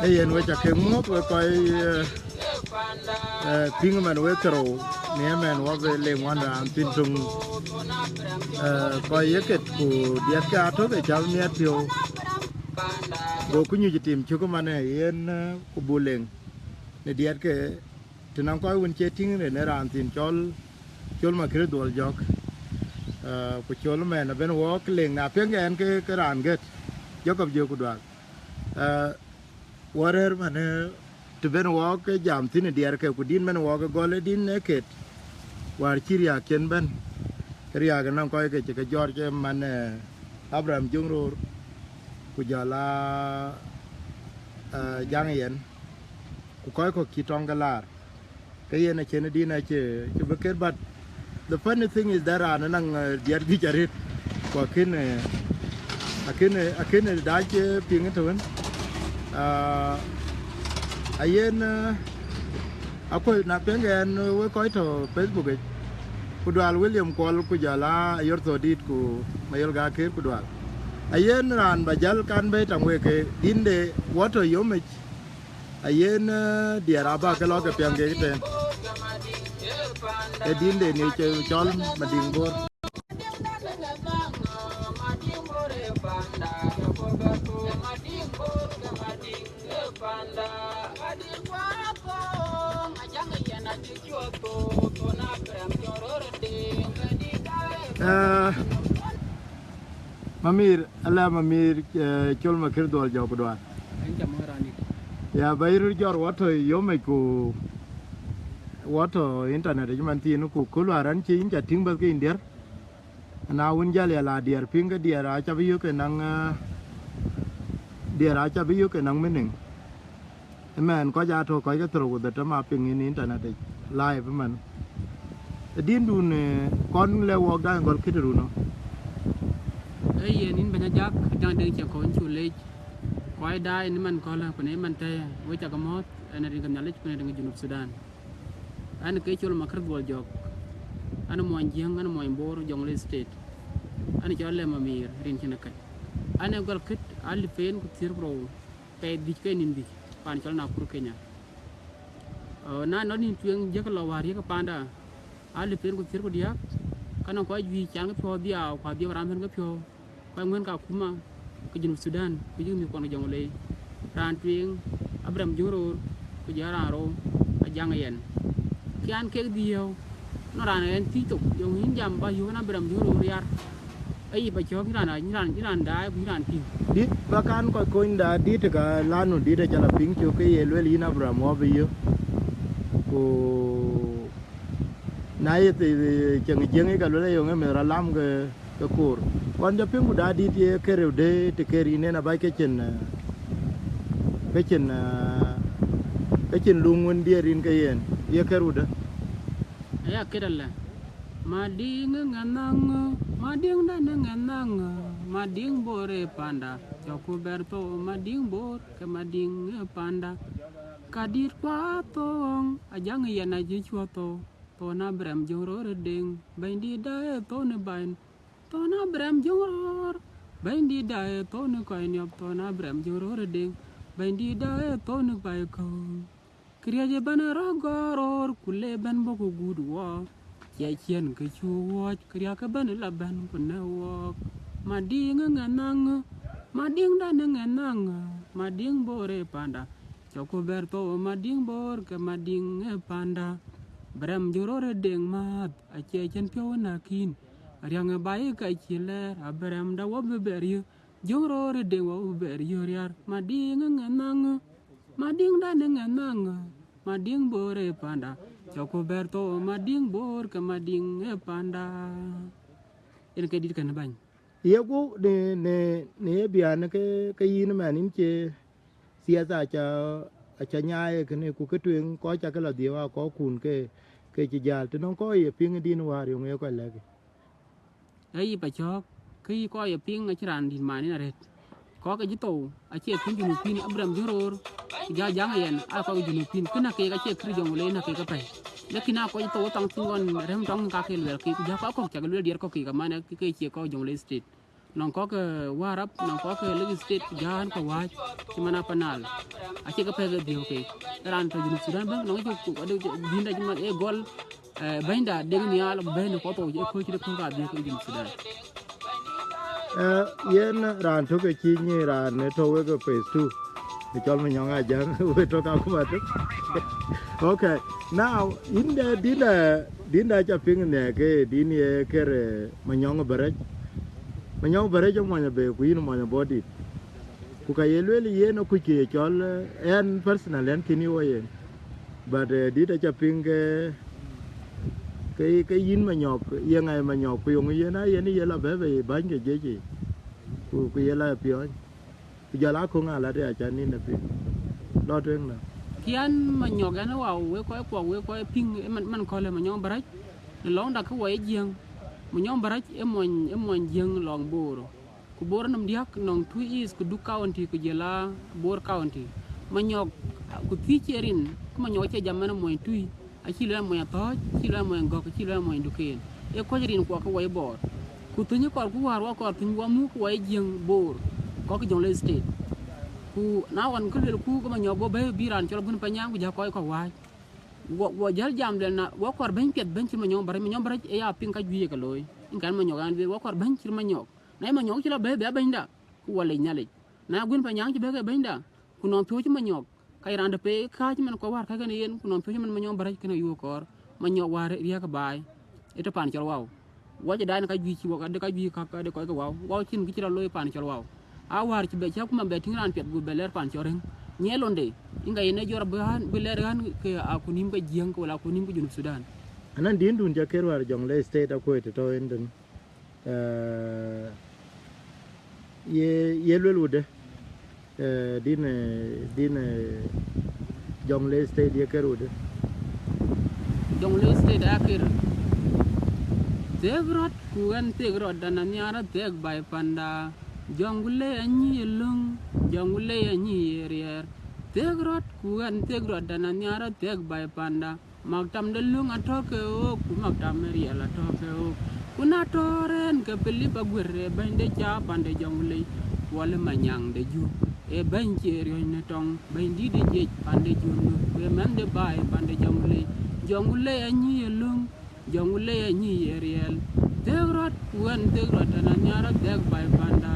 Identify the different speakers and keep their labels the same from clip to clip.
Speaker 1: Ayen we chake mot we koi ping man we kro ne man wa be le wanda am tin tung koi yeket ku diat ka to ke chal ne tio go ku nyu jitim chu ko mane yen ku buleng ne diat ke tinang koi won che ting ne ran tin chol ma kre dol jok ku chol man ben wo leng na pen gen ke ran get jokob jo ku dal warer mane to ben walk jam tin diar ke ku din men walk gole din neket war chiria ken ben kriya ga nan ko ke ke George man Abraham Jungror ku jala jang yen ku koy ko kitongalar ke yen chen din che beker. But the funny thing is that anang diar gi jarit ko akin da che ping to wen ayen akoy na pengen we koy to Facebook ku dal William Kol ku jala yor to dit ku mayol ga ke ku dal ayen ran bajal kan be tang we ke dinde wato yomich ayen diaraba ke lo ke penge te e dinde ni che chol madingbor Mamir ala mamir chol ma kir dol jog dwan ya bayru jor wato yome ku wato internet man tin ku kularan chi inja tingba ke india na wun jale la diar pinga diar acha biyu ke nang diar acha biyu ke nang mening men ko ja to ko ga tro da ma ping in internet live man din dun kon le wo ga gol kidru no
Speaker 2: yen in banya jak dang deng che kon chu le kwai dai ni man ko la ko ne man te we cha ga mot ana ring kam nyale ko ne deng junub Sudan an ke chul makar gol jok an mo njeng an mo mbor jongle state an jolle mamir rin chen kat an gol kit al pen ku tir bro pe di ke nin di pan chal na kur Kenya na no ni tueng je ko war ye ka panda al pen ku tir ku dia kana ko ji chang pyo dia kwa dia ram hen ka pyo ko ngwen ka kuma ke junub Sudan ku yumi ko no jongle ran tueng Abraham Jungror ku jara ro ajang yen kian ke dio no ran en titok yong hin jam ba yu na Abraham Jungror yar ai ba chok ran dai bu ran ti
Speaker 1: dit bakan ko inda dit ka lanu dit jala ping chu ke ye le ina Abraham wa bi yo ko na ye te cheng jeng ga le yo me ra lam ke kur kon ja ping da dit ye ke re de te ke ri ne na ba ke chen lungun dia rin ke yen ye ke ru da
Speaker 2: ya ke dalla mading nganang mading dan nganang mading bore panda joko berto mading bor ke mading panda kadir kwatong ajang yen aji chuoto to na Abraham Jungror ding bindi dae to ne bain to na Abraham Jungror bindi dae to ne ko nyop to na Abraham Jungror ding bindi dae to ne bai ko kriya je ban rogoror kule ban boko gudwa ya chien ke chuo kriya ka ban la ban kunna wo mading nganang mading dan nganang mading bore panda choko berto mading bor ke mading panda Abraham Jungror ding mat a chechen pyo na kin riang bai ka chiler Abraham da wo berio Jungror ding wo berio yar mading nganang mading dan nganang mading bore panda choko berto mading bor ke mading panda en ke dit kan ban
Speaker 1: ye ku ne bian ke yin manin che siasa cha nyae ke ne ku ke tuen ko cha ke la diwa ko kun ke chi jal to non ko ye ping din war yo nge ko le
Speaker 2: ai pa chok ki ko ye ping a chiran din mani na ret ko ke jito a che ping ni pin Abraham Jungror ja jang yen a ko junub pin kuna ke ga che kri jongle na ke ka pai lakini ko to tang tingon rem tong ka ke le ki ja ko cha le dir ko ki ka mane ke che ko jong le state non ko ke warap non ko ke le state jan ko wa ci mana panal a ci ka pe ga dio ke ran to junu sudan ba non ko do dinda ci man e gol baynda deg ni ala bayna ko to ko ci de ko ga dio ko junu sudan
Speaker 1: yen ran to ke chi ni ran ne to we ko phase 2 the chol me nyong a jang we to ka kuma to okay now in the dinda cha ping ne ke din ye kere manyong bare jo mo be ku yin mo body ku ka yelweli ye no ku ke chol en personal en kini wo ye but dinda cha ping cái yin manyok ye ngai manyok ku yong ye na ye ni ye la be ban ke je ku ye la pio giờ lá không à là để cho nên là lo chuyện nào
Speaker 2: kian manyok ana wa we ko ping man ko le manyong baraj long da ko we jeng manyong baraj e mon jeng long boro ku bor nam diak nong tu is ku du county ku jela bor county manyok ku ticherin ku manyok che jamana mo tu a chi le mo to chi le mo ngok chi le mo duken e ko jirin ko we bor ku tunyi ko ku war wa ko tunyi wa mu ku we jeng bor ko ki jong le state ku na wan ko le ku ko ma nyobo be biran cholo bun panyang ku ja ko wa wo jal jam le na wo ko ben pet ben ci ma nyom bare e ya pin ka juye ka loy in kan ma nyogan be wo ko ben ci ma nyok na ma nyok ci la be ben da ku wala nyale na gun panyang ci be ben da ku non to ci ma nyok kay rande pe ka ci man ko war ka gane yen ku non to ci man ma nyom bare kana yu ko ma nyok war riya ka bay ito pan chol waw wo ci daan ka juye ci wo ka de ka juye ka de ko waw waw cin ki ci la loy pan chol waw a war ci be ci kuma be tingran pet gu beler pan choreng nyelonde inga yene jor ban beler gan ke akunim be jeng ko la akunim be junub sudan
Speaker 1: anan din dun ja ker war jong le state ko to enden ye lulude din jong le state ye kerude
Speaker 2: jong le state akir tegrot kuan tegrot dan nyara teg bay panda jongule anyi lung jongule anyi rier tegrot kuan tegrot dan nyara teg bay panda magtam de lung atoke o ku magtam riel atoke o kuna toren ke peli bagure bande cha pande jongule wala manyang de ju e banche ryo ne tong bandi de je pande junu we mande bay pande jongule anyi lung jongule anyi riel tegrot kuan tegrot dan nyara teg bay panda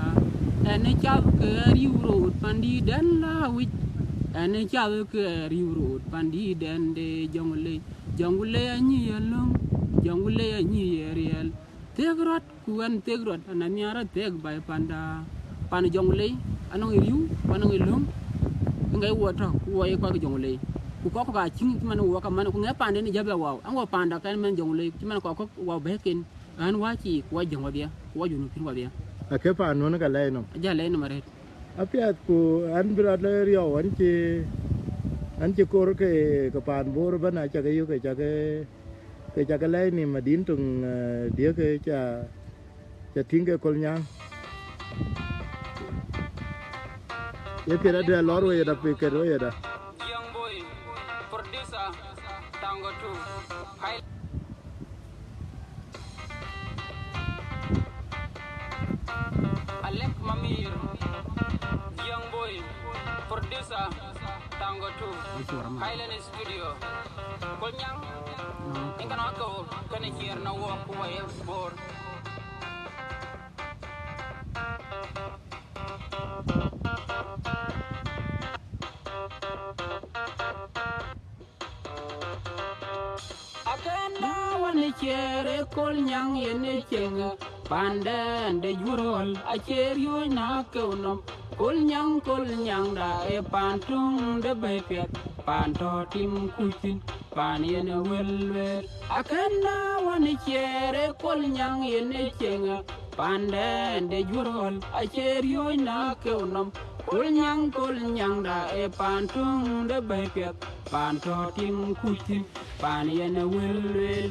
Speaker 2: ene chav ke riuro pandi den la wit ene chav ke riuro pandi den de jongule anyi yelong jongule anyi yeriel tegrot kuan tegrot ananyara teg bay panda pan jongule anong riu panong ilong ngai wota kuai ko jongule ku ko ka ching man wo ka man ku ngai pande ni jabe waw ango panda kan men jongule man ko waw bekin an wachi ko jongobia ko junu pin wabia
Speaker 1: ake pa no ga le no
Speaker 2: ja le no maret
Speaker 1: apiat ku an bra le rio an ci kor ke pan bor bana cha ke yu ke cha ke le ni madin tung dia ke cha tinge kol nyang ye ke da lor we da pe ke ro ye da
Speaker 2: young boy producer tango 2 Alek Mamir, young boy, producer, Tango 2, Highland Studio. Kolnyang, ingkan ako, kani here na walk away board. Akenda wani chere kolnyang yene chenga. Pandan de jurol a cherio na kaunom kol nyang da e pantung de bepet panto tim kutin pan yene welwer akenda wani chere kol nyang yene chenga pandan de jurol a cherio na kaunom kol nyang da e pantung de bepet panto tim kutin pan yene welwer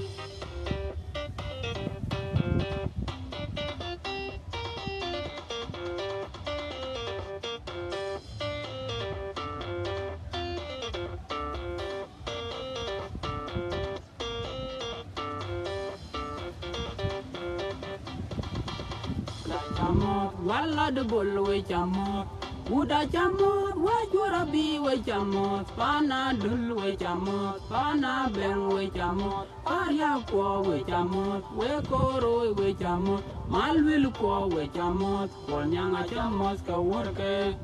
Speaker 2: chamot, walla de bol we chamot. Uda chamot, we jurabi we chamot, pana dul we chamot, pana beng we chamot, arya kwa we chamot, we koro we chamot, malwil kwa we chamot, nyanga chamot ka worke.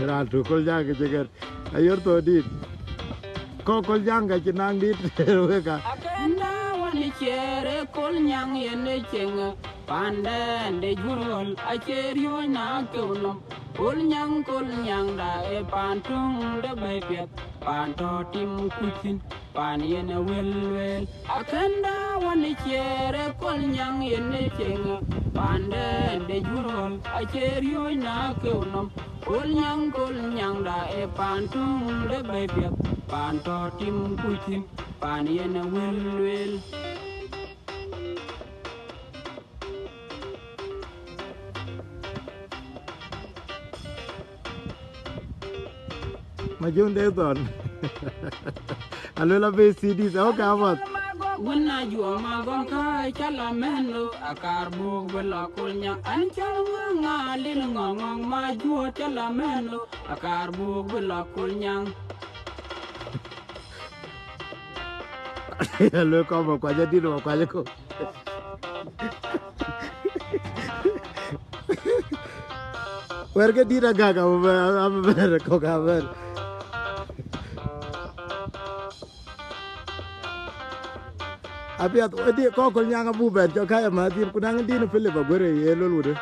Speaker 1: Ratu kol jang ke jeger ayor to dit ko kol jang ga chinang dit ka
Speaker 2: Akenda wani chere kol nyang yene chenga pande de jurol acherio na kulum kol nyang da e pantung de bepet panto tim kuchin pan yene wel akenda wani chere kol nyang yene chenga pande de jurol acherio na kulum kol nyang da e pantung de bepet panto tim kuchin pan yene wel
Speaker 1: ma jun de ton alola be cd sao ka mat
Speaker 2: Wina juwa magon kai chala meno akar buk bela kulnya an chala nga lil ngong ma juwa chala meno akar buk bela kulnya
Speaker 1: alo ko ma kwa jadi ro kwa ko werga dira gaga am ber ko ga ber apiat odi ko ko nyanga bu ber jo kaya ma dir kunang di no pele ba gore ye lolu de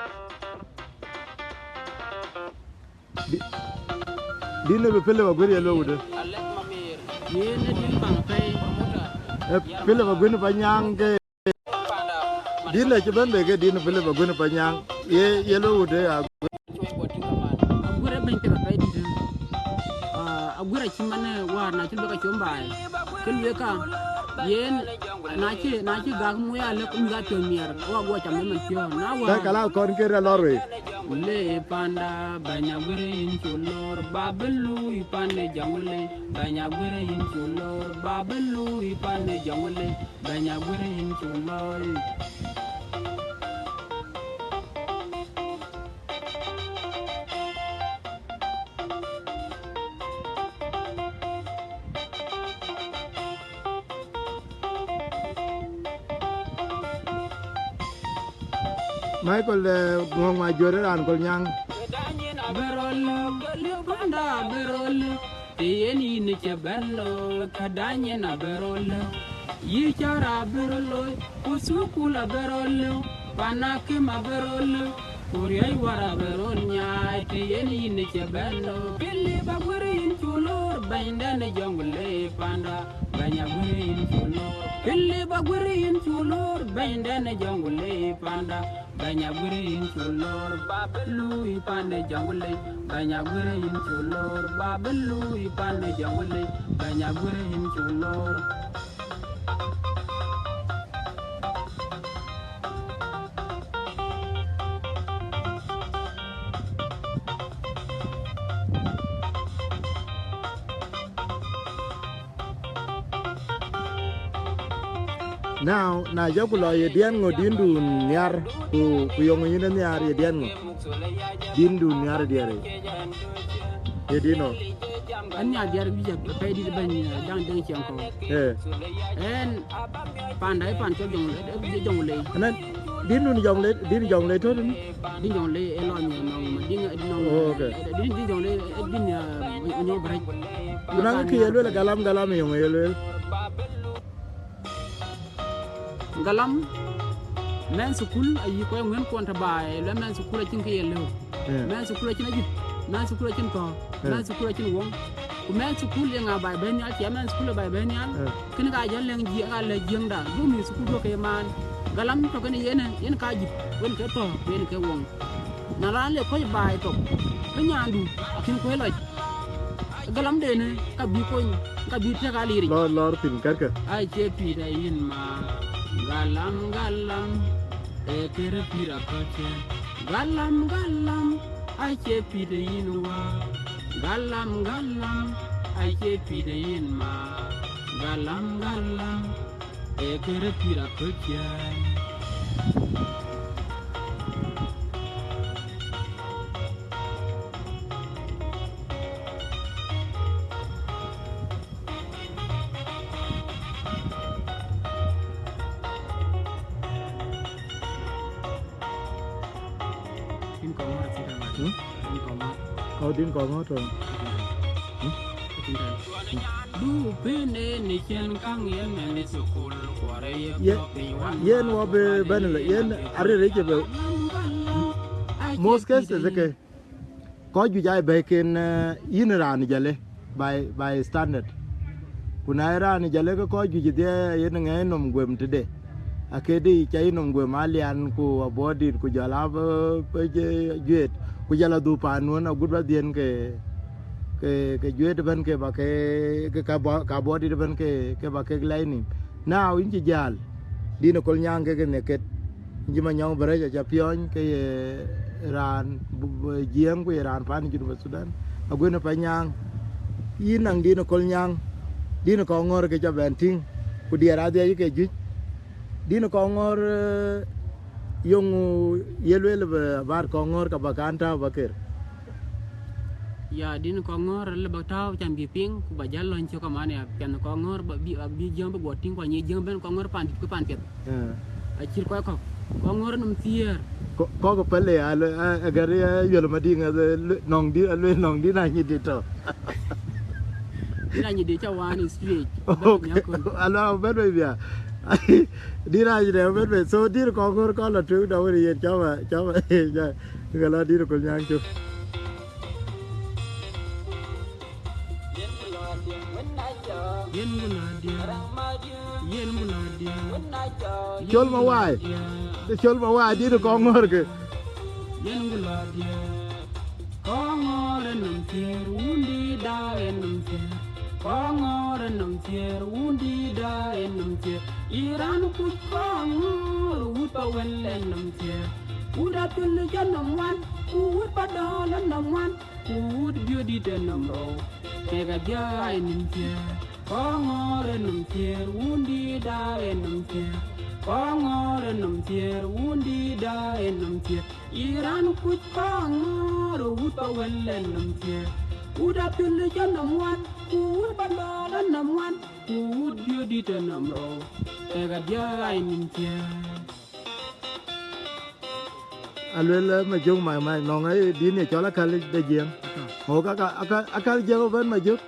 Speaker 1: di no pele ba gore ye lolu de
Speaker 2: alek mamir yene dil bang pay
Speaker 1: pele ba gore ba nyang ke di na ci ban be ke di no pele ba gore ba nyang ye lolu de
Speaker 2: agure ben te pay di agure ci man war na ci baka chombay kelwe ka yen na ci gag mu ya le kum ga to mier wa go cham men tio na wa
Speaker 1: ta kala kon ke re lorwe
Speaker 2: le panda banya gure in chulor babelu ipane jamule banya gure in chulor babelu ipane jamule banya gure in chulor
Speaker 1: Michael ngong ma jore ran kol nyang
Speaker 2: berolo panda berolo tiyeni ni chebello kadanye na berolo yi chara berolo usukula berolo panake ma berolo kuriyai wara beronya tiyeni ni chebello pili bagwere in chulor bainda ne jongle panda banya gwere in chulor pili bagwere in chulor bainda ne jongle panda banya gwere in chulor babelu ipande jongle banya gwere in chulor babelu ipande jongle banya gwere in chulor
Speaker 1: now na jokulo ye dian ngo dindu nyar ku yong yin nyar ye dian ngo dindu nyar diare ye dino
Speaker 2: anya diar bija pay di ban dang dang chiang ko en panda pan cho jongle
Speaker 1: nan dindu ni jongle to ni
Speaker 2: di jongle elo ni no ma di no
Speaker 1: okay
Speaker 2: di jongle din nyo break
Speaker 1: kunang ki yelo la galam yong yelo
Speaker 2: galam men sukul ayi ko nguen ko ta bae le men sukul cin ke yelo men sukul cin ajit men sukul cin ko men sukul cin wong ku men sukul ye nga bae ben ya ci men sukul bae ben ya kin ga jan leng ji ga le jeng da du mi sukul do ke man galam to ken yen ka jit won ke to ben ke wong na la le ko bae to ko nyandu kin ko loj galam de ne ka bi ko ka bi te ga liri
Speaker 1: lor tin karka
Speaker 2: ai che pi da yin ma galam e kere pira koche galam galam ai che pide in wa galam galam ai che pide in ma galam galam e kere pira kochai
Speaker 1: Din có ngót rồi.
Speaker 2: Du bene ni chen kang yen ni sukul kware
Speaker 1: Yen wa be banala yen are reke be. Most cases ke ko ju jai be ken yin ran jale by standard. Kuna ran jale ko ju de yen ngai nom gwem tede. Akedi chai nom gwem alian ku abodi ku jala be jet ku jala du panun agudba dien ke juet ban ke ba ke ka body ban ke ba ke lining now in jal dino kol nyang ke ne ket jima nyang bare ja pion ke ran jieng ku ran pan ju Sudan aguna pa nyang inang dino kol nyang dino ko ngor ke ja benting ku dia ra de ke ju dino ko ngor yung yelwel bar ko ngor ka bakanta bakir
Speaker 2: ya din ko ngor le ba taw cham bi ping ku ba jalon ci ko mane pen ko ngor ba bi jeng ba gotin ko ñi jeng ben ko ngor pan ku pan pet a ci ko ngor num tier
Speaker 1: ko pele agar yel madinga nong di na ñi di to
Speaker 2: ina ñi di ca wani street
Speaker 1: alo ben bia đi ra gì đấy biết về số đi có là trước đâu thì cháu mà cái là đi được con nhang chưa chôn mà hoài đi được con ngor kì
Speaker 2: con ngor nằm thiền đi đa nằm thiền con ngor nằm thiền đi đa nằm thiền Iran ku con ngor u pa wen nằm thiền u da tul jan nằm wan u pa do nằm wan u bio di den nằm ro ke ga ja nằm thiền con ngor nằm thiền đi đa nằm thiền con ngor nằm thiền đi đa nằm thiền Iran ku con ngor u pa wen nằm thiền Uda pilih janam wan, bandala nam wan, dia di tanam ro, tega dia ini dia.
Speaker 1: Alwel mà chung mà nong ấy đi này cho là kali đại diện, hồ các giang vẫn mà giúp,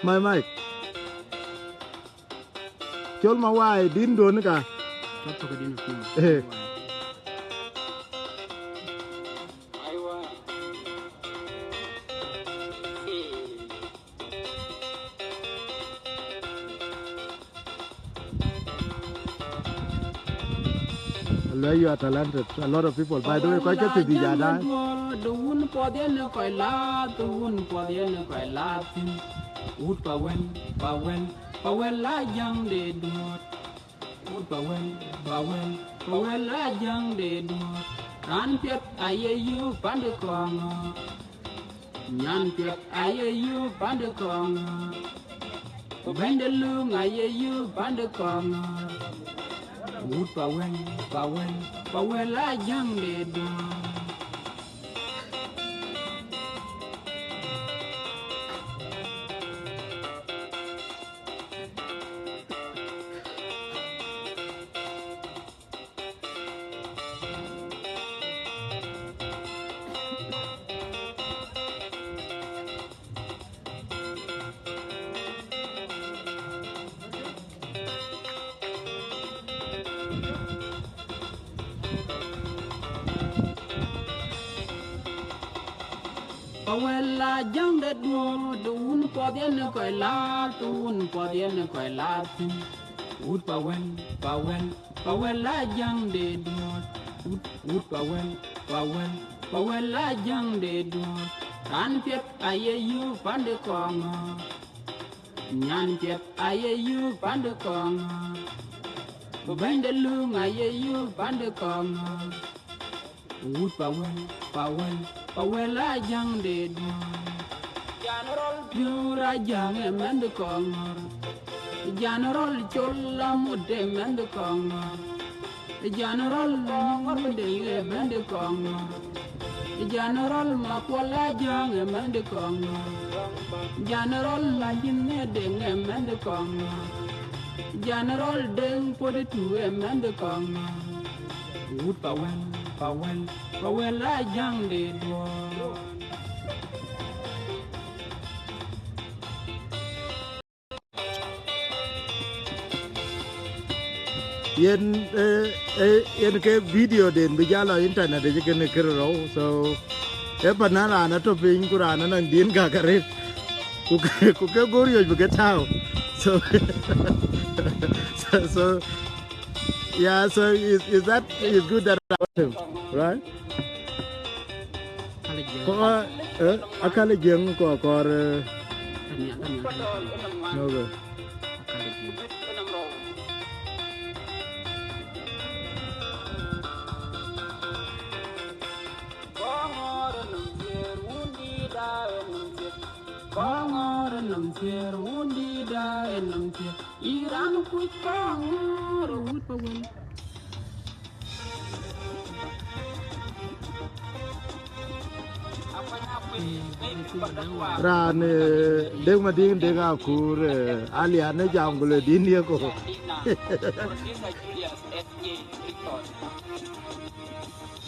Speaker 1: mà chôn mà hoài đi đồn nữa cả. You are talented. A lot of people. By the way, quite get to be jada.
Speaker 2: Duun podien koi la, duun podien koi la tin. Ud pawen la jang de duot. Ud pawen la jang de duot. Ran piet aye yu pande kongo. Nyan piet aye yu pande kongo. Bende lung aye yu pande kongo. Ud pawen la jang de duot. Pawela jang de duo, duun podien koi la, duun podien koi la tin. Ud pawen la jang de duo, ud pawen la jang de duo. Ran piet aye yu pande kongo, nyan piet aye yu pande kongo. Bende lung aye yu pande kongo. wood power la jang de Jura jang emend kongor General cholla mudde emend kongor General mudde emend kongor General makwala jang emend kongor General lajinne deng emend kongor General deng poditu emend kongor Wood power la jang de do
Speaker 1: yen ke video den bi jalo internet je ken kero so e panana na to pin kurana nan din ga kare ku ke gorio bu ke tao so so yeah so is that is good that him right ko akale jeng ko kor no go
Speaker 2: Kongor nam tier undi da nam tier Iran kuch kongor wood power
Speaker 1: ran deng ma ding deng akur aliane jangule din ye ko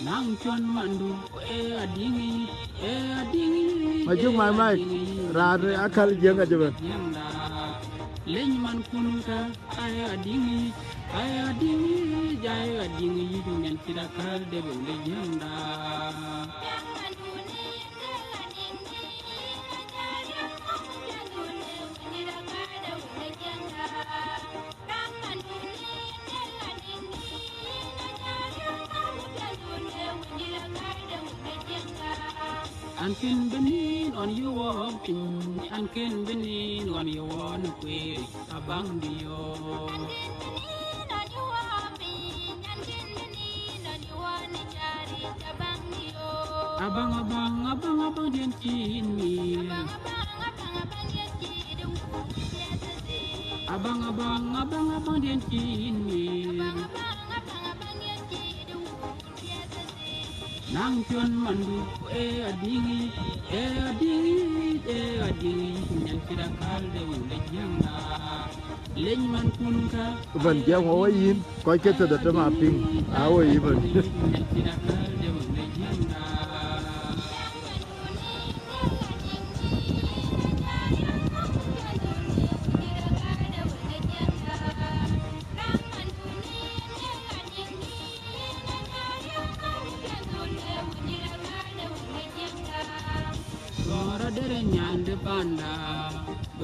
Speaker 2: nang chon mandu adingi
Speaker 1: majung mai ran akal jeng aja ben
Speaker 2: leñ man kunka ay adingi jay adingi ngeen ci Dakar de be le jenda Anken benin on you walking, Anken benin on you on way, abang dio. Abang dian kini. Abang dian kini. Nang chon mandu adingi nyan kira kalde wala janga leñ man kunka
Speaker 1: ben jang o yin ko ke to da ma ping awo yi ben
Speaker 2: nyan kira kalde wala janga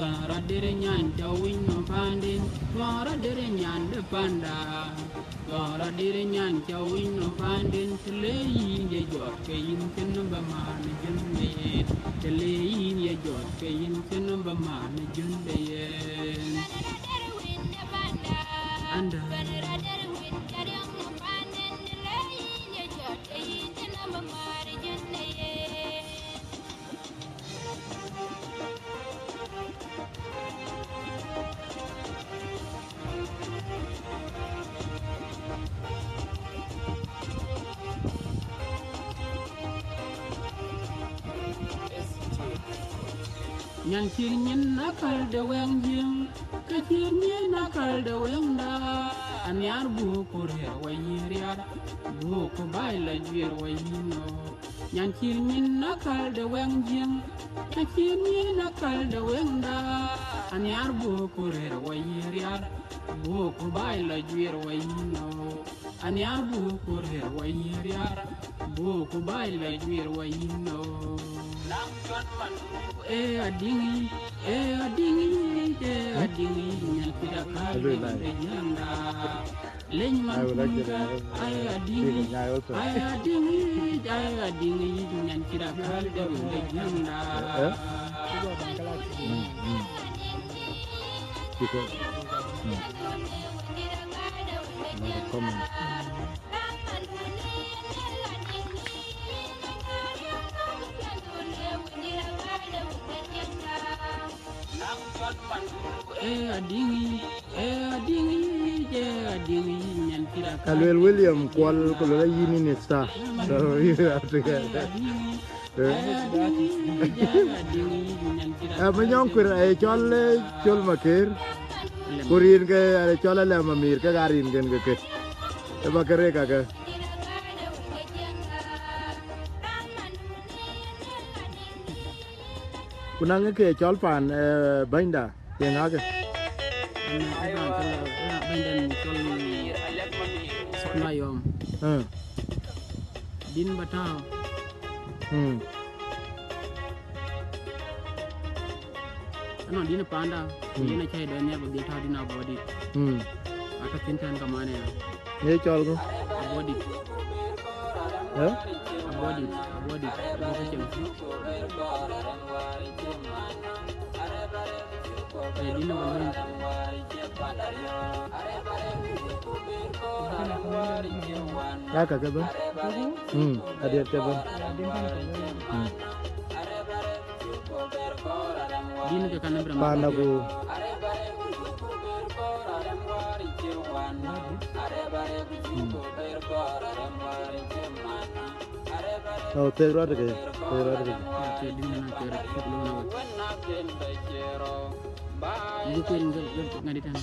Speaker 2: Gara dere nyan jawin no pandin Gara dere nyan de panda Gara dere nyan jawin no pandin Teleyin ye jot kayin kenamba man jende Teleyin ye jot kayin kenamba man jende Anda Nyan chir nyen nakal de weng jing Ke chir nyen nakal de weng da Anyar buho korer wa yiriar Buho ko bay la jir wa yino Nyan chir nyen nakal de weng jing Ke chir nyen nakal de weng da Anyar buho korer wa yiriar Buho ko bay la jir wa yino Anyar buho korer wa yiriar Buho ko bay la jir wa yino adingi nyan kira kalde janda leñ man kunka ay adingi nyan kira kalde janda adingi nyan kira
Speaker 1: Alwel William kwal ko la yini ni star. So you have to get that. Manyong kur ay chol makir. Kurin ke ay chol la mamir ke garin gen ke. Eba kere ka ke. Kunang ke chol pan bainda yang aga.
Speaker 2: Sekunayom. Din batao. Ano din panda. Din chai do ne bagi tha din body. Ata kintan kamane ya.
Speaker 1: Ye chol ko.
Speaker 2: Body. Body. Din na
Speaker 1: Ya ka ba? Ada ka ba?
Speaker 2: Din ke kanan berapa?
Speaker 1: Pana ko. Oh, teror ke.
Speaker 2: Din na kira sebelum Ibu kuin ngaditan.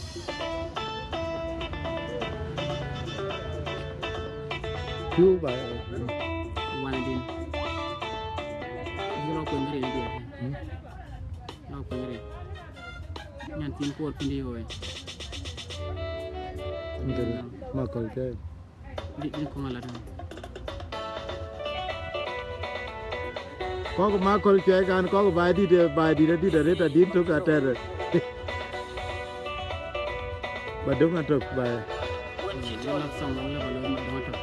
Speaker 1: Cuba.
Speaker 2: Mana din? Ibu lo kuin ngari dia. Lo kuin ngari. Nyantin kuat pindi hoy.
Speaker 1: Enggak, makal ke.
Speaker 2: Di ko ngalaran.
Speaker 1: Có cái má con chơi gan có cái bài đi đấy ta đi thôi cả trời rồi. Bà đúng là được bà.
Speaker 2: Lap xong là bao lâu mà đúng không?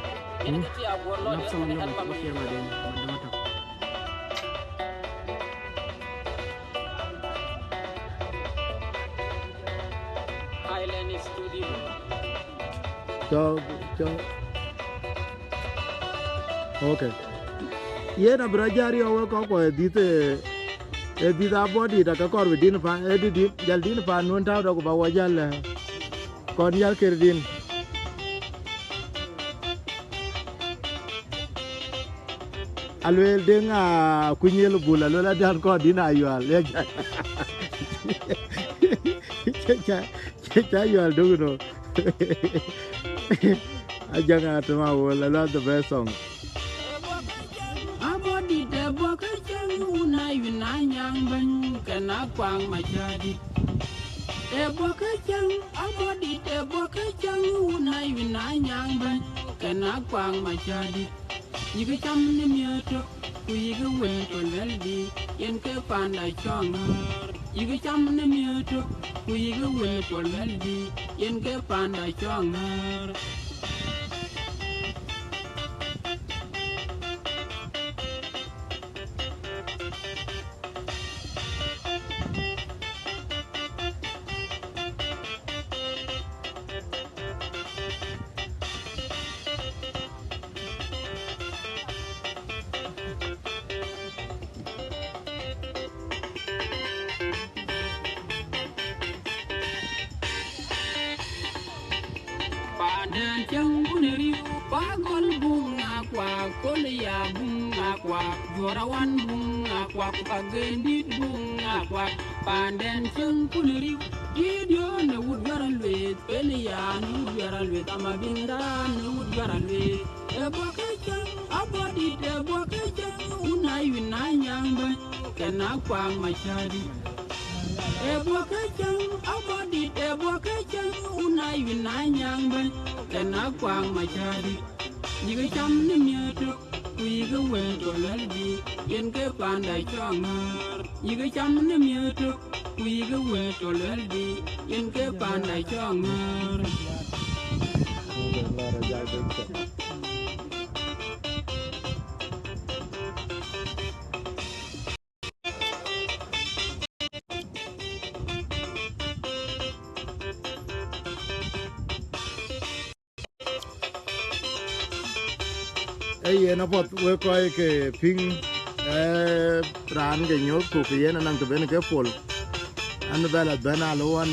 Speaker 2: Lap xong là bao nhiêu mà đến mà đúng không? Highland Studio.
Speaker 1: Cho. Okay. Ye na brajari awe ko dite dita body da ka kor din pa di jal din pa non taw do ko ba wajal kon yal kerdin alwel denga kunyel bula lola dan ko din ayal le cha yal do no ajanga tama wala la the best song.
Speaker 2: Yang ban kena kwang majadi boka jang abodi boka jang unai yang ban kena kwang majadi yiga cham ne mieto ku yiga wen to leldi yen ke panda chong yiga cham ne mieto ku yiga wen to leldi yen ke panda chong Dan jang puneri pagol bunga kwa kolia bunga kwa jorawan bunga kwa pagendit bunga kwa panden jang puneri idio ne udgaralwe pelia ne udgaralwe tamabinda ne udgaralwe boka jang abodi boka jang unai winanyamba kena kwa machadi boka jang abodi boka jang unai winanyamba kena kwang machadi yiga cham ne mieto ku yiga wen to lalbi yen ke panda chongar yiga cham ne mieto ku yiga wen to lalbi yen ke panda chongar
Speaker 1: Ay na pot we ko ke ping ran ke nyot ku ke na nang to ben ke pol anu bela bena luan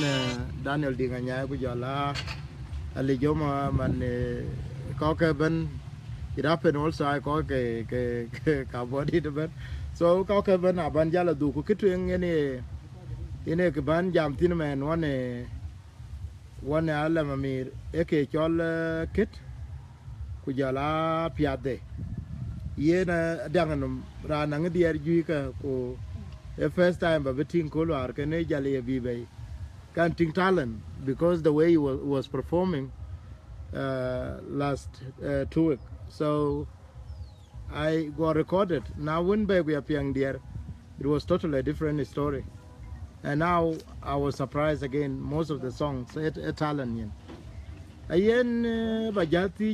Speaker 1: Daniel Dinganya ku jala ali joma man ko ke ben it happen also I ko ke ka body de ben so ko ke ben aban jala du ku kitu ene ke ban jam tin men one ala mamir eke chol kit ku jala piade yena danganum rana ngdier ju ka ko the first time ba betin ko war ke ne jale bi bay can think talent because the way he was performing last 2 weeks so I got recorded now when by we appearing there it was totally a different story and now I was surprised again most of the songs a talent yen ayen ba jati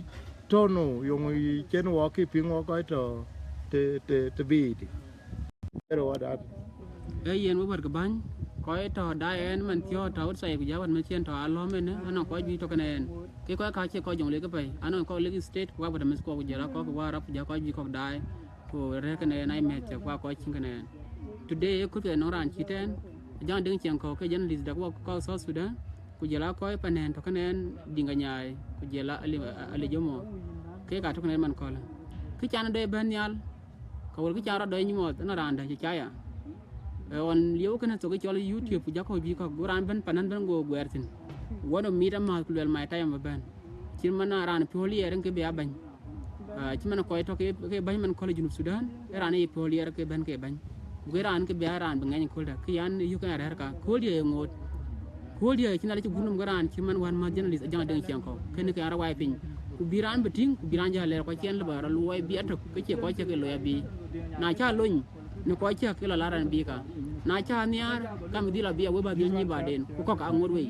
Speaker 1: tono yung chen walkie ping walk to be pero what that
Speaker 2: yen wo ka ban ko to da en man tyo to sai ku jawan ma chen to alo men ana ko ji to kanen ke ko ka che ko jong le ka pai ana ko le state wa ba mes ko ku jara ko wa rap ja ko ji ko dai ko re kanen ai me che ko chin kanen today ku te no ran chi ten jang ding chen ko ke jan lis da ko so Sudan ku jala ko panen to kanen dinga nyai ku jala ali jomo ke ka to kanen man ko la ki chan de ben yal ko ki chara do ni mo na ran da cha ya on liu kana to ke chol YouTube ja ko bi ko guran ben panan ben go gwertin wono mi da ma kulel mai time ben cin mana ran polier ke be aban cin mana ko to ke ban man college nu Sudan ran e polier ke ben ke ban guran ke be ran ben ko da ki yan yu kan ra ka ko die ngot ko die cin ala ci gunum guran cin man wan ma journalist jang den ci ko ken ke ara way pin ku biran beting ku biran ja le ko cin le ba lu way bi atok ke ce ko ce ke lo ya bi na cha loñ ni ko ci ke la laran bi ka na cha niar kam di la bi we ba bi ni ba den ku ko ka ngor we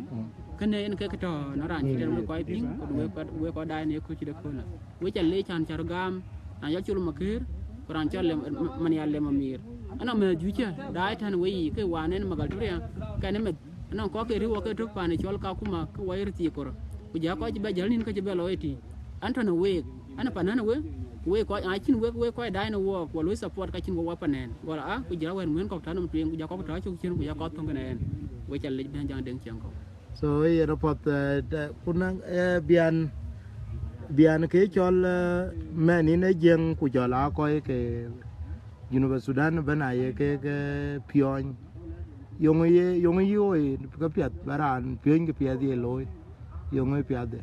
Speaker 2: kene en ke to na ran ci den ko ping ko we ko dai ne ko ci de ko na we ca le chan char gam na ya chul makir ran cha le man ya le mamir ana me ju cha dai tan we ke wanen magal turiya kane me ana ko ke ri wo ke to pa ne chol ka kuma ko wair ti ko ku ja ko ci be jal nin ko ci be lo eti antona we ana pa nana we ko a chin we ko dai no wo ko lo support ka chin wo panen wala a ku jara wen men ko tanum tuen ku ja ko ta chu chin ku ja ko ton kanen we cha le ben jang den chang ko
Speaker 1: so ye report kunang bian ke chol men ne jeng ku jala ko ke University Sudan bana ye ke pion yong ye ka piat baran pion ke piat ye loy yong ye piat de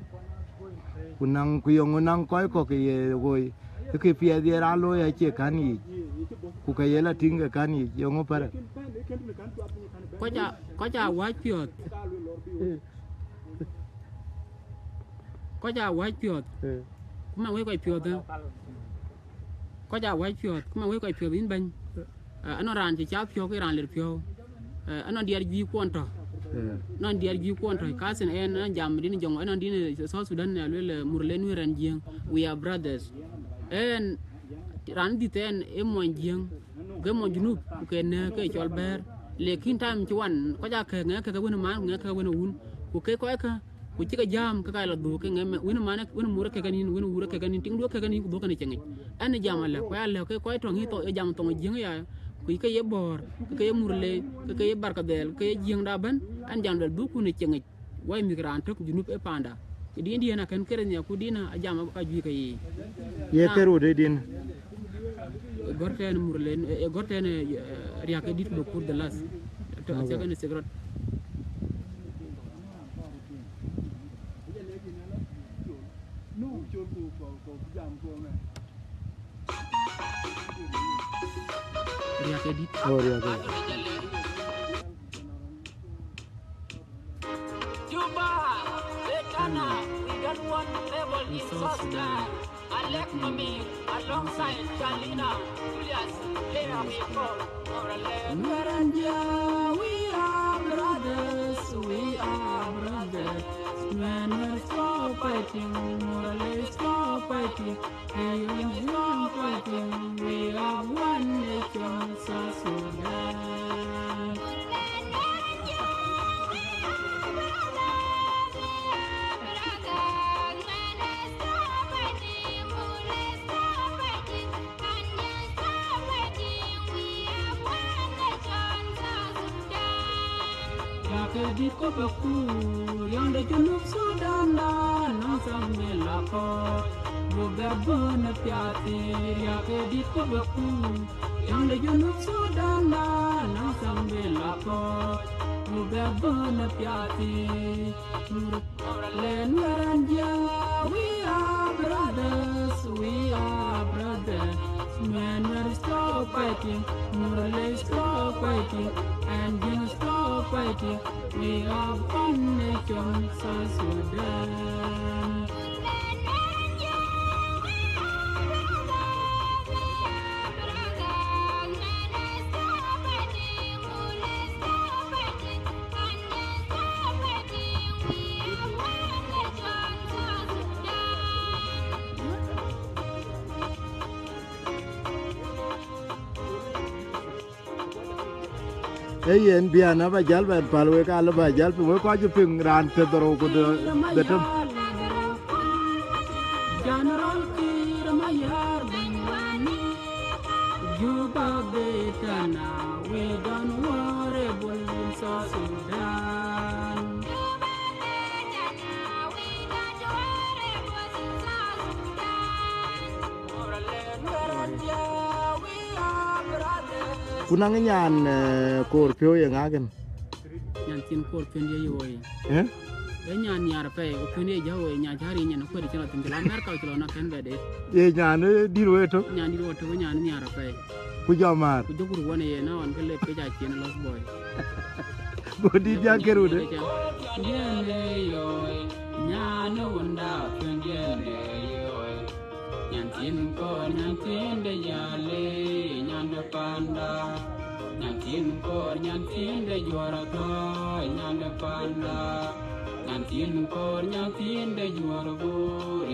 Speaker 1: kunang ku yong nang ko ke ye goy ke piat ye ra loy a che kan yi ku ka ye la tinga kan yi yong para
Speaker 2: ko ja wa piot ko ja wa piot kuma we ko piot ko ja wa piot kuma we ko piot bin ban ano ran ci cha piot ke ran le piot ano diar gi konto non diar gi konto kasen en jam din jong ano din so Sudan ne le murle nu ran jeng we are brothers en ran di ten e mo jeng ge mo junub ke ne ke chol ber lekin time ci wan ko ja ke ne ke wona man ne ke wona wun ku ke ko ka ku ci ka jam ka la du ke ngem wona man wona mura ke ganin wona wura ke ganin ting do ke ganin ku do ke ne cengi an jam la ko ya le ko to ngi to jam to jeng ya ku ke ye bor ke ye murle ke ye barka del ke ye jeng da ban an jam dal du ku ne cengi way migrant ko junub e panda di indi na kan kere ne ku dina a jam ka ju ke yi
Speaker 1: ye keru de din
Speaker 2: gorten murlen gorten riake dit do pour de las to asaga ne segrat riake dit
Speaker 1: riake
Speaker 3: Juba, Betana, we got one level in South Sudan. Alec Mami, alongside Kalina, Julius, Lea Miko,
Speaker 2: Naranja, we are brothers, we are brothers. When we stop fighting, let's stop fighting. And we stop fighting, we are one nation, South Sudan. di ko beku yang de junub Sudan na samme la ko Bugarban piati ya ke di ko beku yang de junub Sudan na samme la ko Bugarban piati len waranja we are brothers man will stop fighting Murale stop fighting and you stop fighting we are one nation South Sudan
Speaker 1: yen biana ba jal ba palwe ka la ba jal we ko ju ping ran te doro ko de tam
Speaker 2: General Kiramayar Bangwani Juba Betana we don't worry in South Sudan
Speaker 1: kunang nyan kor pyo yang agen
Speaker 2: Nyan tin kor pendi yoy
Speaker 1: eh
Speaker 2: nyan nyar pe o pendi jawo nya jari nyan ko ri chala tin kala mer ka chalo na kan bede
Speaker 1: ye nyan dir we to
Speaker 2: nyan di woto nyan nyar pe
Speaker 1: ku jamar
Speaker 2: ku jogur wona ye na on kele pe ja chen los boy
Speaker 1: go di ja keru de
Speaker 2: Yene yoy nyan wonda pendi yoy nyan tin ko nyan tin de yale nyan de panda nyan tin ko nyan tin de juara ko nyan de panda nyan tin ko nyan tin de juara go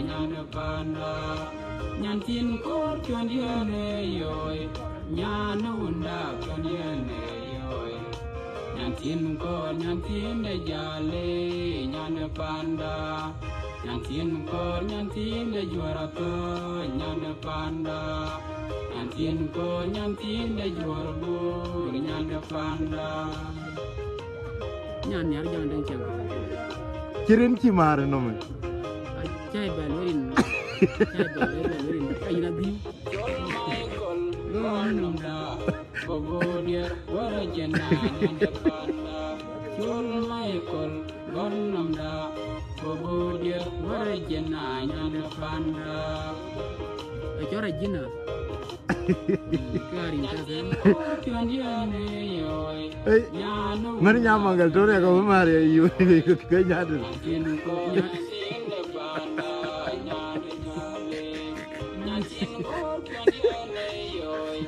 Speaker 2: nyan de panda nyan tin ko chondi ne yoy nyan wonda chondi ne yoy nyan tin ko nyan tin de jale nyan de panda nyan tin ko nyan tin de juara ko nyan de panda nyan tin ko nyan tin de juara go nyan de panda nyan yar jang den chang
Speaker 1: kirin ki mar no me
Speaker 2: chai balorin ayina bi gonum da bogodia wara jena nyan de panda chol Michael gonum da bogodia wara jena nyan de panda chora jina karin kazen tiandiane yoy
Speaker 1: ei ngani nya mangal tore ko mare yu ke nya de
Speaker 2: tin ko de panda nyan jale nyan tin ko tiandiane yoy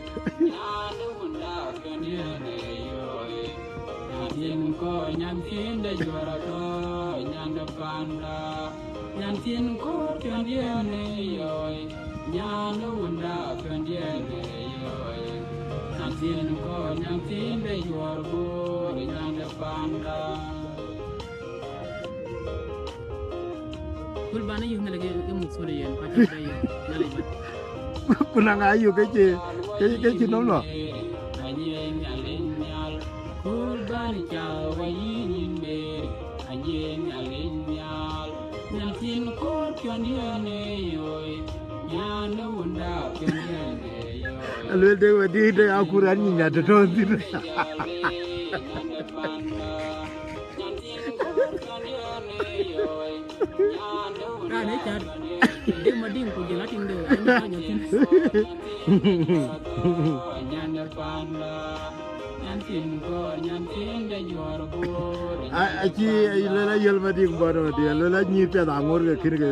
Speaker 2: nyan wunda tiandiane yoy nyan tin ko nyan tin de jora ko nyan de panda nyan tin ko tiandiane yoy nyan wunda tiandiane yoy nyan tin ko nyan tin de jora ko nyan de panda kul bana yu nalage mu sore yen pa ta yen nalay ba
Speaker 1: kunang ayu ke chi no no
Speaker 2: kul bana chawa yin be ayen alenyal nyan tin ko tiandiane yoy nyan wunda tiandiane yoy
Speaker 1: alwe de we di de akuran ni nya de to din
Speaker 2: Kan echar dia mading ko jelatin de anya nyatin nyanda panda nyantin ko nyantin de jor bo
Speaker 1: a chi le la yel ma di bo no de le la ni pe da ngor ke kin ke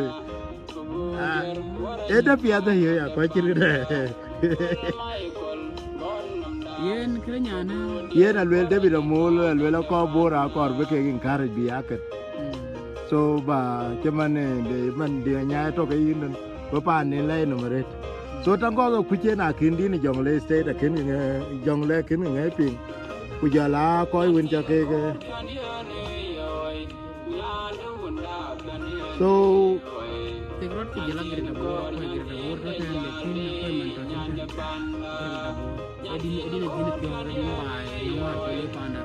Speaker 1: e da pia da ye ya ko chi de
Speaker 2: yen kranyana
Speaker 1: ye na le de bi do mo le la ko bo ra ko be ke kin kar bi aket so ba chamane de man de nya to ke yin ko pa ni le no mare so tang ko ku che na kin di ni jong le state da kin nge jong le kin nge ping ku ja la ko win cha ke so
Speaker 2: tegrot ko jela gari da bo ko gari da bo ro tan le kin ko man to tan edi na dina pyo ro ni ba ya wa ko le panda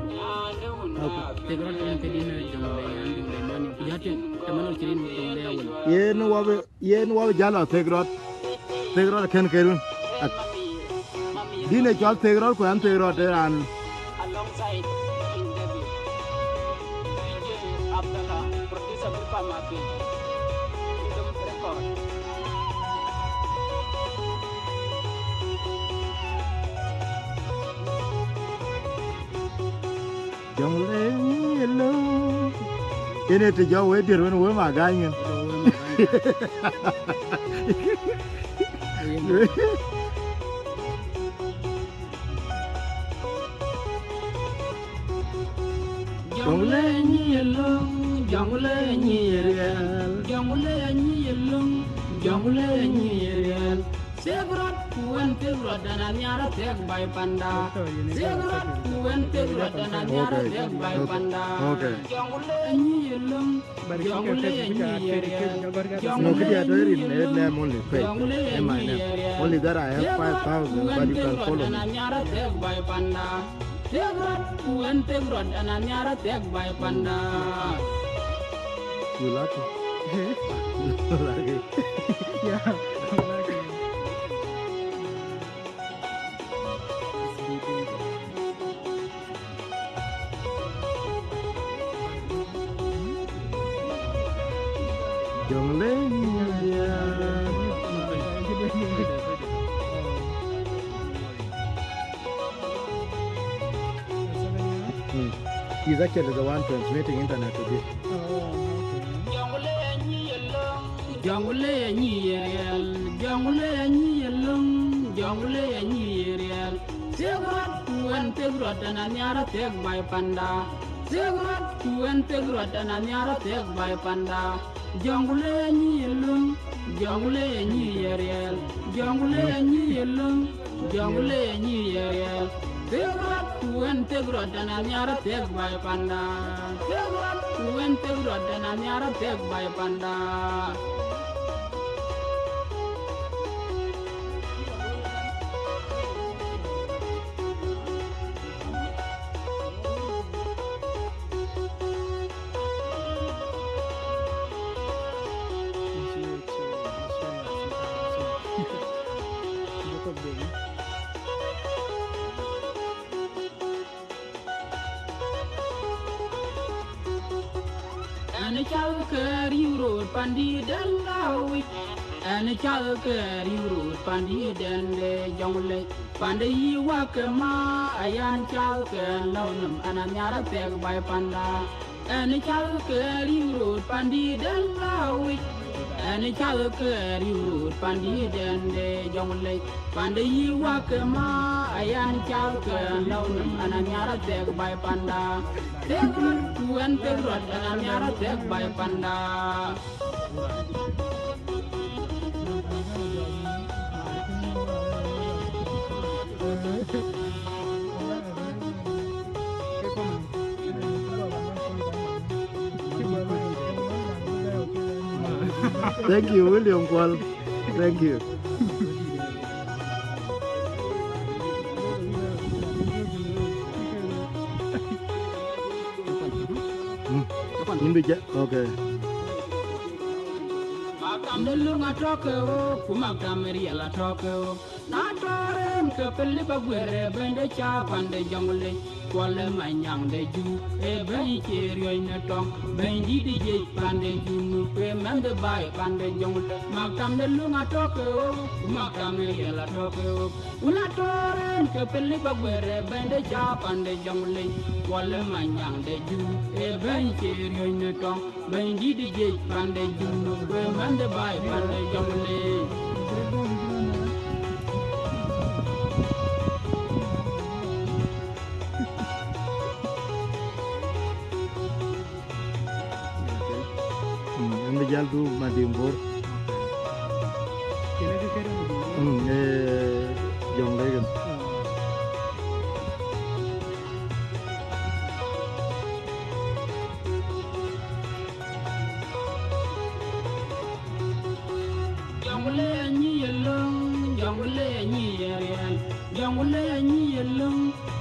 Speaker 2: Tegrot en kedin jongle yan jongle mani kujate tamano kirin jongle awal.
Speaker 1: yen wabe jalo tegrot ken kerun dine chal tegrot ko an tegrot an
Speaker 3: alongside King David. DJ Abdallah, producer Bupa Mapi. Freedom Record.
Speaker 1: jongle yellow ene te jaw we dir we ma ganyen
Speaker 2: Jongle ni yelong, jongle ni real, jongle ni yelong, jongle ni real. Segrot kuan tegrot dan anyara teg bay panda. Segrot kuan tegrot dan anyara teg bay panda. Jongle ni yelong, jongle ni real.
Speaker 1: no kidi adori ne name only pay in my name only that I have 5,000 but you can follow me
Speaker 2: Anyara teg bay panda. Tegrot kuan tegrot dan anyara teg bay panda.
Speaker 1: you like it like it
Speaker 4: Yeah.
Speaker 1: jongle he's actually the one transmitting internet to this
Speaker 2: Jongle ni real, jongle ni yelong, jongle ni real. Segrot kuan tegrot dan anyara teg bay panda. Segrot kuan tegrot dan anyara teg bay panda. Jongle ni yelong, jongle ni real, jongle ni yelong, jongle ni real. Segrot kuan tegrot dan anyara teg bay panda. Segrot kuan tegrot dan anyara teg bay panda. Ani chal ker yurut pandi dan lawi. Ani chal ker yurut pandi dan le jongle. Pandi yiwa kema ayan chal ker launum ananyara teg bay panda. Ani chal ker yurut pandi dan lawi. Ani chal ker yurut pandi dan le jongle. Pandi yiwa kema ayan chal ker launum ananyara teg bay panda. Tegrot kuan tegrot dan anyara teg bay panda.
Speaker 1: thank you William Kwal thank you okay
Speaker 2: Nelunga tokeo, kumaktameri ala tokeo. Natorem ke peli bagwere bende chapande jongle. Kwale manyang de ju, e ben cherio ine tong. Ben di je pande junu, pe mende bay pande jongle. Maktam nelunga tokeo, kumaktameri ala tokeo. Unatorem ke peli bagwere bende chapande jongle. Kwale manyang de ju, e ben cherio ine tong. Ben di je pande junu, pe mende bay pande jongle.
Speaker 1: Jaldu Madimbor jongle kan
Speaker 2: Jongle ni yelong, jongle ni real, jongle ni yelong,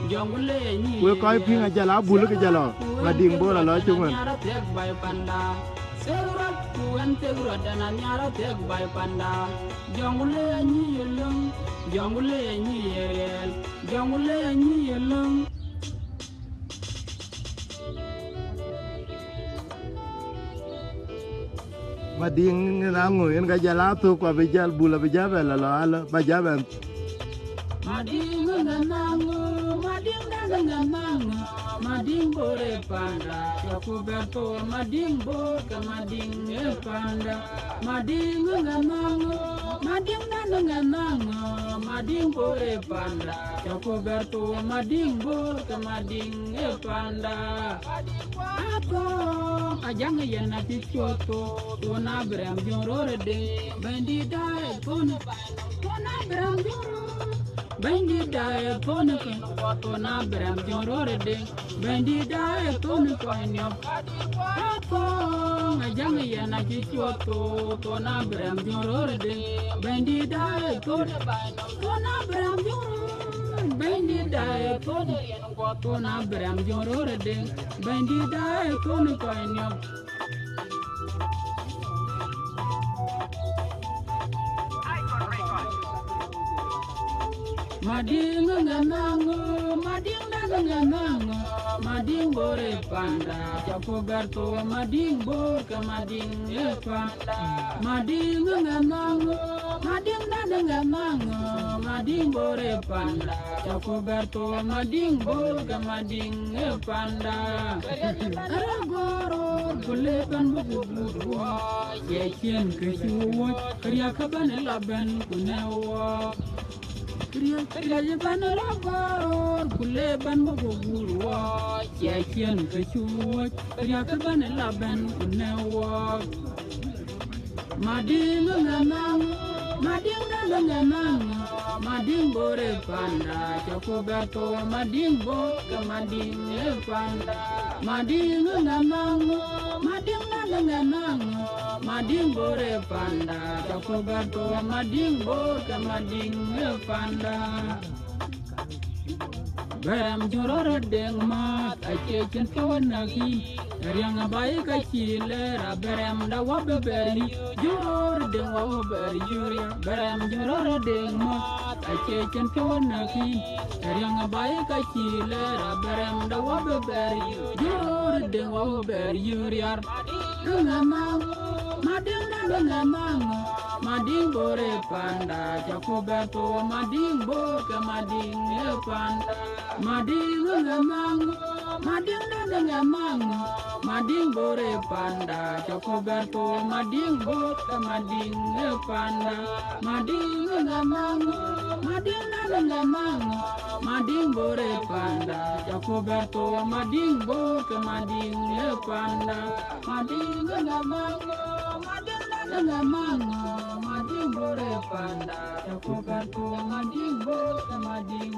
Speaker 2: jongle ni.
Speaker 1: we kai pinga jala bulu ke jala Mading bora lo chungan.
Speaker 2: Segurat kuan segurat dan nyara tek bay panda. Jongule anyi yelung, jongule anyi yel, jongule anyi yelung.
Speaker 1: Mading nangu en ga jala tu kwa bijal bula bijabe la ala bajabe.
Speaker 2: Mading nangu, mading nangu, mading bore panda. Aku berto mading bor ke mading panda. Mading nangu, mading nangu, mading bore panda. Aku berto mading bor ke mading panda. Aku ajang yen na pichoto, tuna bram jorore de, bendi dai tuna bram jorore. Bendi dae tonaka, tona bram jorore de. Bendi dae tonaka nyop. Ako ngajang yana kichoto, tona bram jorore de. Bendi dae tona bram jorore. Bendi dae tona bram jorore de. Bendi dae tonaka nyop. Mading nangu, mading nangu, mading bore panda. Japo berto mading bor ke mading panda. Mading nangu, mading nangu, mading bore panda. Japo berto mading bor ke mading panda. Aragoro kuleban bubu, yechen keshuwa, kriya kaban laban kunewa. Kriya ban labor, kuleban bugurwa, yakin keshuwa, kriya kaban laban kunewa. Mading nangu, mading nangu, mading bore panda, joko berto mading bor ke mading panda. Mading nangu, mading nangu, mading bore panda, joko berto mading bor ke mading panda. Beram jorore deng mat, ache centawa nagi. Yang baik kecilera beram dawa beberi, jorore deng wawa beri juria. Beram jorore deng mat, ache centawa nagi. Yang baik kecilera beram dawa beberi, jorore deng wawa beri juria. Dengamang, mading dengamang. Mading bore panda, jago berto mading bor ke mading panda. Mading nangamang, mading nangamang, mading bore panda, jago berto mading bor ke mading panda. Mading nangamang, mading nangamang, mading bore panda, jago berto mading bor ke mading panda. Mading nangamang, mading nangamang. Mading bore panda, jago berto mading bor ke mading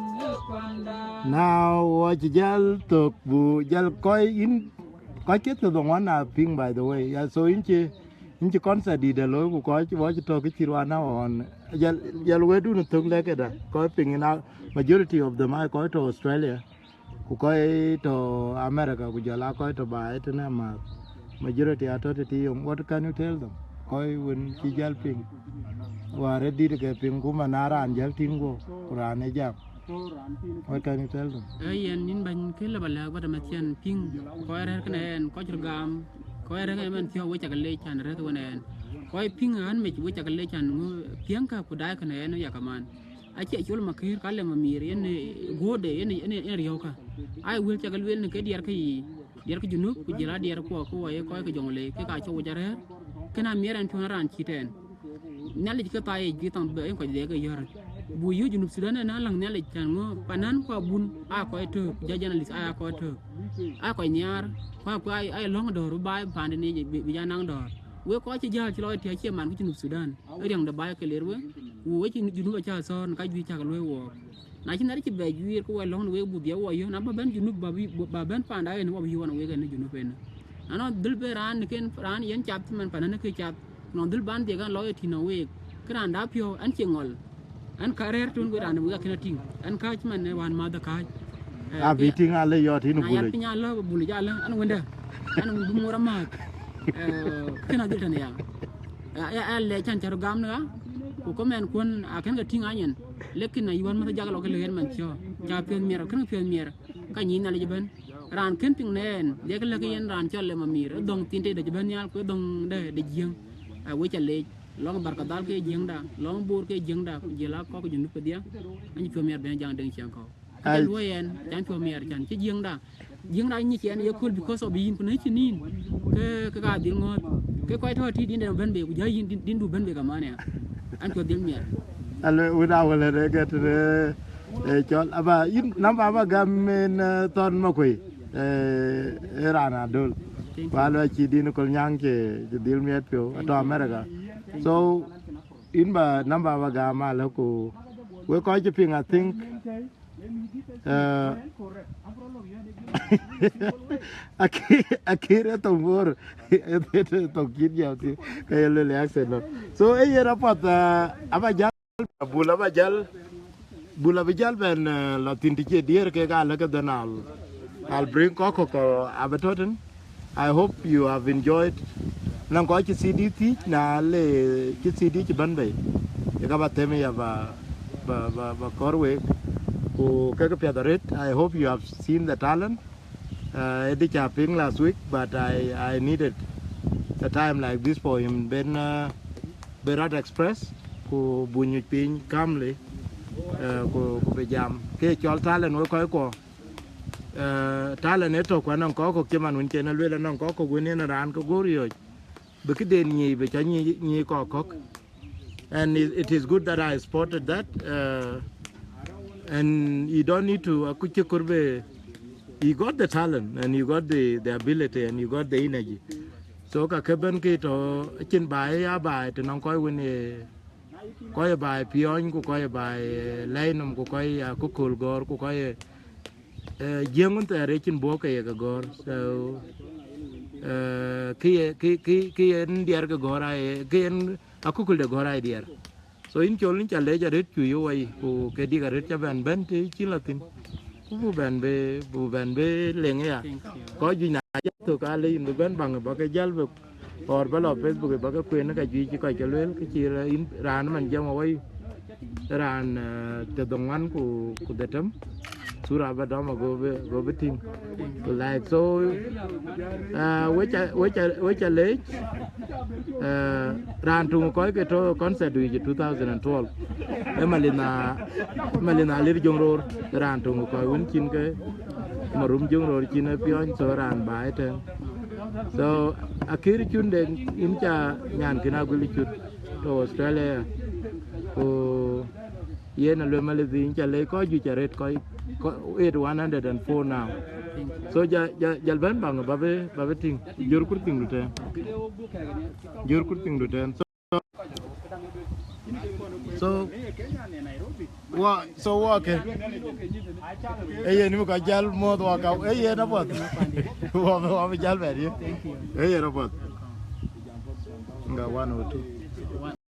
Speaker 2: panda.
Speaker 1: Now watch jal tok bu jal koi in koi chết từ vòng na ping by the way. Yeah, so inchi concert di dalo ku koi watch tok chirwana on jal we do tok leke da koi ping na majority of them I koi to Australia ku koi to America ku jala koi to ba it na ma majority ato ti yong. What can you tell them? Koi win chi jal ping wa ready to ping ku manara an jal tingo kurane jam. What can you tell them?
Speaker 2: Ayen nin ban kila bala wada matian ping ko er kan en ko jurgam ko er kan men tio we chakale chan re to nen ko ping an me we chakale chan piang ka ku dai kan en ya kaman ache chul makir kale mamir en gode en riyo ka ai wel chakal wel ne ke diar ka junub ku jira diar ko ye ko ka jongle ke ka cho jare kana miran to ran chiten nali ka tai ji tang be ko de ga yor bu yu junub sudan na lang nali chan ngo panan ko bun a ko to jajanalist a ko to a ko nyar ko ai long do ru bai pande ni bi janang do we ko chi ja chi lo ti che man ku junub sudan e yang da bai ke ler we chi junub cha son ka ju cha ka lo wo na chi na chi be ju ko long we bu dia wo yo na ba ben junub ba ben panda en wo bi wona we ga ne junub en ano dul be ran ken ran yen chap man panan ke chap non dul ban de ga lo ti no we kran da pyo an che ngol an karer tun go ran bu ga kina ting an ka man ne wan ma da ka
Speaker 1: abi ting ale yo tin
Speaker 2: na yar
Speaker 1: bulu
Speaker 2: pinya la bulu jala an wenda an bu mura ma kena dilta ne ya alle chan charo gam na ko komen kun akan ga tinga nyen lekin na yiwan mata jagalo ko legen man cio ja pen mier kan pen mier ka nyi na le ben ran ken ping nen de ka le yen ran cholle ma mir dong tinte de ben yal ko dong de jing a we cha le long barka dal ke jing da long bur ke jing da je la ko ko junu pe dia ani pen mier ben jang deng chiang ko ai lo yen jan pen mier jan ci jing da nyi chen ye kul because of yin kun chi nin ke ka dil ngot ke ko to ti din de ben be ku ja yin din du ben be ka mane an ko dil mier
Speaker 1: ale uda wala de get chol aba in namba ba gamen ton ma koy rana dol walo ci din ko nyang ke dil miet pio to America so in ba namba ba ga ma la ko we ko ci ping I think akira to mor to kid ya ti kay le accent no so e yera pat aba jal bula bijal ben la tinti ke dier ke ga la ka danal I'll bring Coco Abatoten. I hope you have enjoyed. Nang ko ci CD ti na le ci CD ci ban bay e ka ba teme ya ba korwe ko ka pya daret. I hope you have seen the talent. Edi ping last week, but I needed a time like this for him. Ben Berat Express ko bunyu pin kamle ko be jam ke chol talent wo ko talent eto ko nan ko keman won chen alwe nan ko gune na ran ko goriyo be kiden ni be chanyi ko and it is good that I spotted that and you don't need to akuche kurbe. You got the talent and you got the ability and you got the energy. So ka keben ki to chin bai ya bai to non koi win koi bai pion ko koi bai lainum ko koi ko kul gor ko koi jengun ta re chin bo ka ga gor so ki en diar ga gor ai ki en akukul de gor ai diar so in cholin chale ja ret chu yo ai ko ke di ga ret cha ben ti chilatin bu ben be leng ya có duy na to ka le in ben bang ba cái jal bu or ba lo Facebook ba ka kwen ka ji ko ka le ka chi in ran man jam oi ran te dongan ku detam sura ba do ma go be ting like so we cha le ran tu ko ke to concert wi 2012 malina lir jongro ran tu ko win chin ke marum jongro chin pion so ran bai ten so akir chun den in cha nyan kina guli chut to Australia ko yen le malazi in cha le ko ju cha ret ko 104 now so jal ben bang ba be ting jor kur ting duten so wa ke ni mo ka jal mo wa ka na bot wa jal be ri na bot nga 102